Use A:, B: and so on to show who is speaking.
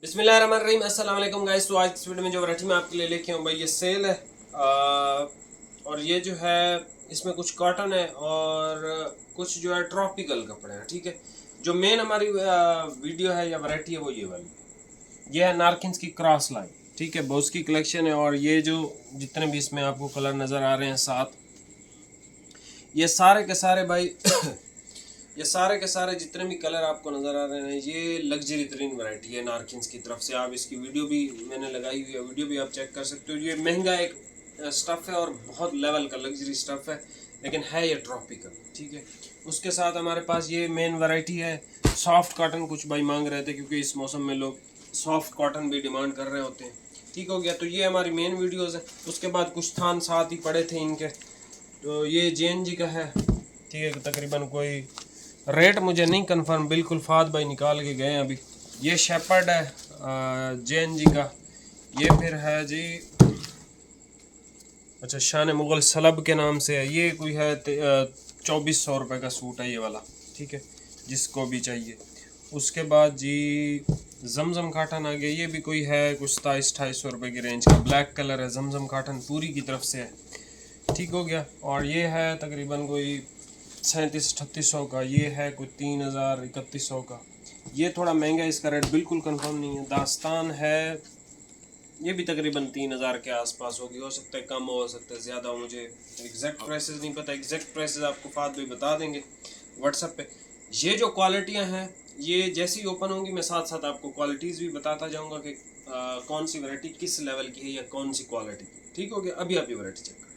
A: बिस्मिल्लाहिर्रहमानिर्रहीम, अस्सलाम वालेकुम गाइस। तो आज इस वीडियो में जो वैरायटी मैं आपके लिए लेके आऊँ भाई, ये सेल है। और ये जो है इसमें कुछ कॉटन है और कुछ जो है ट्रॉपिकल कपड़े हैं। ठीक है, जो मेन हमारी वीडियो है या वैरायटी है वो ये वाली है। ये है नारकिन्स की क्रॉस लाइन। ठीक है, बोस की कलेक्शन है। और ये जो जितने भी इसमें आपको कलर नज़र आ रहे हैं साथ, ये सारे के सारे भाई ये सारे के सारे जितने भी कलर आपको नज़र आ रहे हैं, ये लग्जरी तरीन वैरायटी है नारकिन्स की तरफ से। आप इसकी वीडियो भी मैंने लगाई हुई है, वीडियो भी आप चेक कर सकते हो। ये महंगा एक स्टफ़ है और बहुत लेवल का लग्जरी स्टफ़ है, लेकिन है ये ट्रॉपिकल। ठीक है, उसके साथ हमारे पास ये मेन वैरायटी है सॉफ्ट कॉटन। कुछ भाई मांग रहे थे क्योंकि इस मौसम में लोग सॉफ्ट कॉटन भी डिमांड कर रहे होते हैं। ठीक हो गया, तो ये हमारी मेन वीडियोज़ है। उसके बाद कुछ थान साथ ही पड़े थे इनके, तो ये JNG का है। ठीक है, तकरीबन कोई रेट मुझे नहीं कंफर्म, बिल्कुल फाद भाई निकाल के गए हैं अभी। ये शेपर्ड है JNG का। ये फिर है जी, अच्छा, शान मुग़ल सलब के नाम से है। ये कोई है 2400 रुपये का सूट है ये वाला। ठीक है, जिसको भी चाहिए। उसके बाद जी जमजम काटन आ गया। ये भी कोई है कुछ 2700 रुपये की रेंज का। ब्लैक कलर है, जमजम काटन पूरी की तरफ से है। ठीक हो गया। और ये है तकरीबन कोई 3700-3800 का। ये है कोई 3000-3100 का। ये थोड़ा महंगा है, इसका रेट बिल्कुल कंफर्म नहीं है। दास्तान है, ये भी तकरीबन 3000 के आसपास होगी। हो सकता है कम हो सकता है ज़्यादा हो, मुझे एग्जैक्ट प्राइसेस नहीं पता। एग्जैक्ट प्राइसेस आपको फात भी बता देंगे व्हाट्सएप पे। ये जो क्वालिटियाँ हैं, ये जैसी ओपन होंगी मैं साथ साथ आपको क्वालिटीज़ भी बताता जाऊँगा कि कौन सी वैरायटी किस लेवल की है या कौन सी क्वालिटी। ठीक हो गया, अभी आप ये वैरायटी चेक